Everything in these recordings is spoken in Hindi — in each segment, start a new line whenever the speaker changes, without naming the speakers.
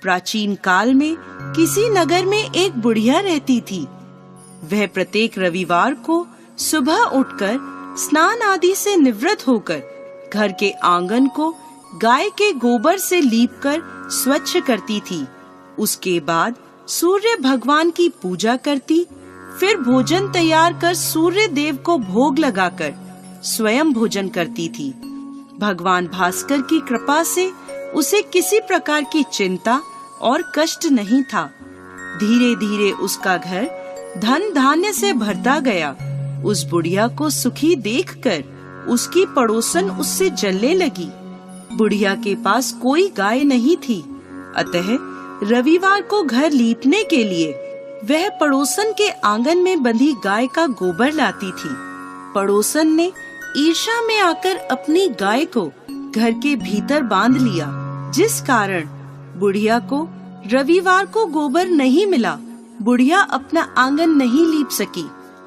प्राचीन काल में किसी नगर में एक बुढ़िया रहती थी। वह प्रत्येक रविवार को सुबह उठकर स्नान आदि से निवृत्त होकर घर के आंगन को गाय के गोबर से लीपकर स्वच्छ करती थी। उसके बाद सूर्य भगवान की पूजा करती, फिर भोजन तैयार कर सूर्य देव को भोग लगाकर स्वयं भोजन करती थी। भगवान भास्कर की कृपा से उसे किसी प्रकार की चिंता और कष्ट नहीं था। धीरे धीरे उसका घर धन धान्य से भरता गया। उस बुढ़िया को सुखी देखकर उसकी पड़ोसन उससे जलने लगी। बुढ़िया के पास कोई गाय नहीं थी, अतः रविवार को घर लीपने के लिए वह पड़ोसन के आंगन में बंधी गाय का गोबर लाती थी। पड़ोसन ने ईर्ष्या में आकर अपनी गाय को घर के भीतर बांध लिया, जिस कारण बुढ़िया को रविवार को गोबर नहीं मिला। बुढ़िया अपना आंगन नहीं लीप सकी।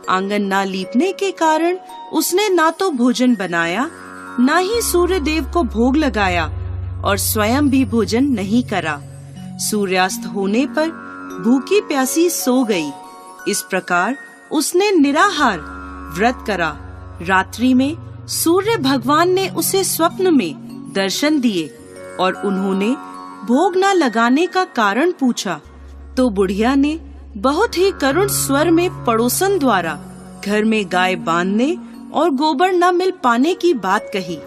आंगन ना लीपने के कारण उसने ना तो भोजन बनाया, ना ही सूर्य देव को भोग लगाया और स्वयं भी भोजन नहीं करा। सूर्यास्त होने पर भूखी प्यासी सो गई। इस प्रकार उसने निराहार व्रत करा। रात्रि में सूर्य भगवान ने उसे स्वप्न में दर्शन दिए और उन्होंने भोग न लगाने का कारण पूछा, तो बुढ़िया ने बहुत ही करुण स्वर में पड़ोसन द्वारा घर में गाय बांधने और गोबर न मिल पाने की बात कही।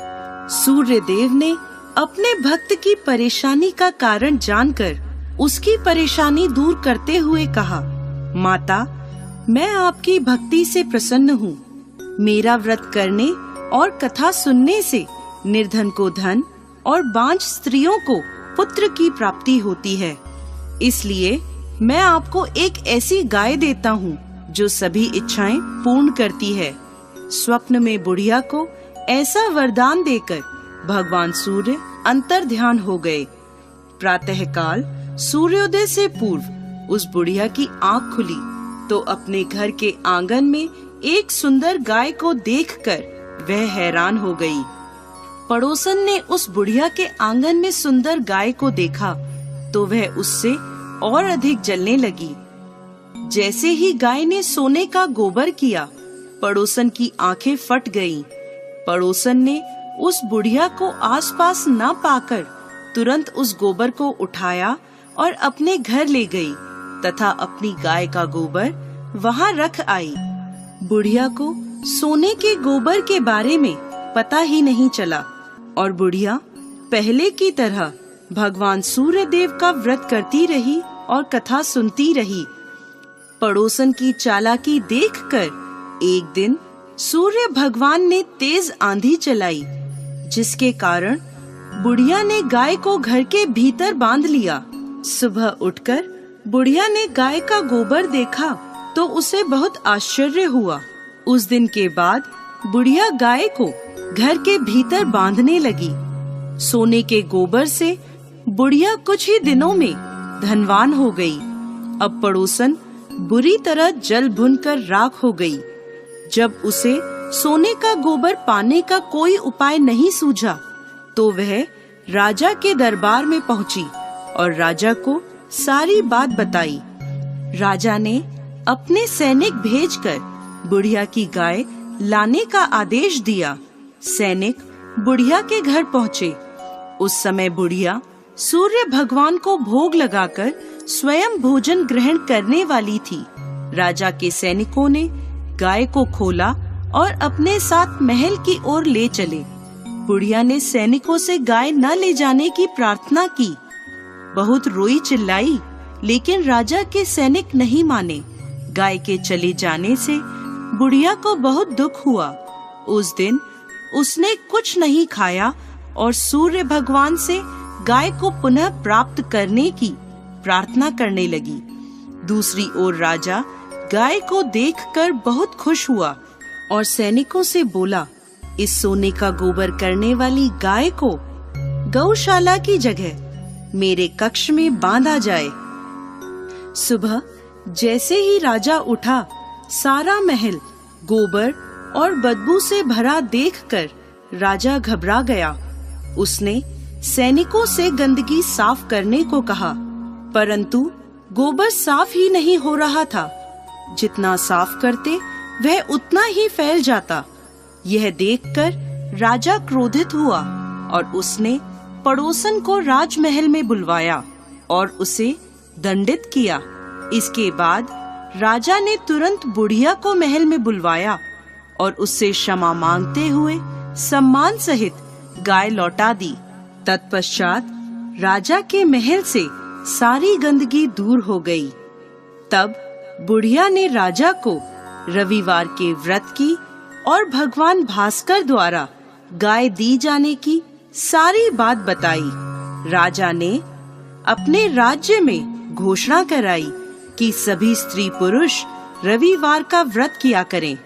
सूर्य देव ने अपने भक्त की परेशानी का कारण जानकर उसकी परेशानी दूर करते हुए कहा, माता, मैं आपकी भक्ति से प्रसन्न हूँ। मेरा व्रत करने और कथा सुनने से निर्धन को धन और बांझ स्त्रियों को पुत्र की प्राप्ति होती है। इसलिए मैं आपको एक ऐसी गाय देता हूँ जो सभी इच्छाएं पूर्ण करती है। स्वप्न में बुढ़िया को ऐसा वरदान देकर भगवान सूर्य अंतर ध्यान हो गए। प्रातःकाल सूर्योदय से पूर्व उस बुढ़िया की आँख खुली तो अपने घर के आंगन में एक सुंदर गाय को देखकर वह हैरान हो गई। पड़ोसन ने उस बुढ़िया के आंगन में सुंदर गाय को देखा तो वह उससे और अधिक जलने लगी। जैसे ही गाय ने सोने का गोबर किया, पड़ोसन की आंखें फट गईं। पड़ोसन ने उस बुढ़िया को आसपास न पाकर तुरंत उस गोबर को उठाया और अपने घर ले गई तथा अपनी गाय का गोबर वहां रख आई। बुढ़िया को सोने के गोबर के बारे में पता ही नहीं चला और बुढ़िया पहले की तरह भगवान सूर्य देव का व्रत करती रही और कथा सुनती रही। पड़ोसन की चालाकी देखकर एक दिन सूर्य भगवान ने तेज आंधी चलाई, जिसके कारण बुढ़िया ने गाय को घर के भीतर बांध लिया। सुबह उठकर बुढ़िया ने गाय का गोबर देखा तो उसे बहुत आश्चर्य हुआ। उस दिन के बाद बुढ़िया गाय को घर के भीतर बांधने लगी। सोने के गोबर से बुढ़िया कुछ ही दिनों में धनवान हो गई। अब पड़ोसन बुरी तरह जल भुनकर राख हो गई। जब उसे सोने का गोबर पाने का कोई उपाय नहीं सूझा तो वह राजा के दरबार में पहुंची और राजा को सारी बात बताई। राजा ने अपने सैनिक भेजकर बुढ़िया की गाय लाने का आदेश दिया। सैनिक बुढ़िया के घर पहुँचे। उस समय बुढ़िया सूर्य भगवान को भोग लगाकर स्वयं भोजन ग्रहण करने वाली थी। राजा के सैनिकों ने गाय को खोला और अपने साथ महल की ओर ले चले। बुढ़िया ने सैनिकों से गाय न ले जाने की प्रार्थना की। बहुत रोई चिल्लाई, लेकिन राजा के सैनिक नहीं माने। गाय के चले जाने से बुढ़िया को बहुत दुख हुआ। उस दिन उसने कुछ नहीं खाया और सूर्य भगवान से गाय को पुनः प्राप्त करने की प्रार्थना करने लगी। दूसरी ओर राजा गाय को देखकर बहुत खुश हुआ और सैनिकों से बोला, इस सोने का गोबर करने वाली गाय को गौशाला की जगह मेरे कक्ष में बांधा जाए। सुबह जैसे ही राजा उठा, सारा महल गोबर और बदबू से भरा देखकर राजा घबरा गया। उसने सैनिकों से गंदगी साफ करने को कहा परंतु गोबर साफ ही नहीं हो रहा था। जितना साफ करते वह उतना ही फैल जाता। यह देखकर राजा क्रोधित हुआ और उसने पड़ोसन को राजमहल में बुलवाया और उसे दंडित किया। इसके बाद राजा ने तुरंत बुढ़िया को महल में बुलवाया और उससे क्षमा मांगते हुए सम्मान सहित गाय लौटा दी। तत्पश्चात राजा के महल से सारी गंदगी दूर हो गई। तब बुढ़िया ने राजा को रविवार के व्रत की और भगवान भास्कर द्वारा गाय दी जाने की सारी बात बताई। राजा ने अपने राज्य में घोषणा कराई कि सभी स्त्री पुरुष रविवार का व्रत किया करें।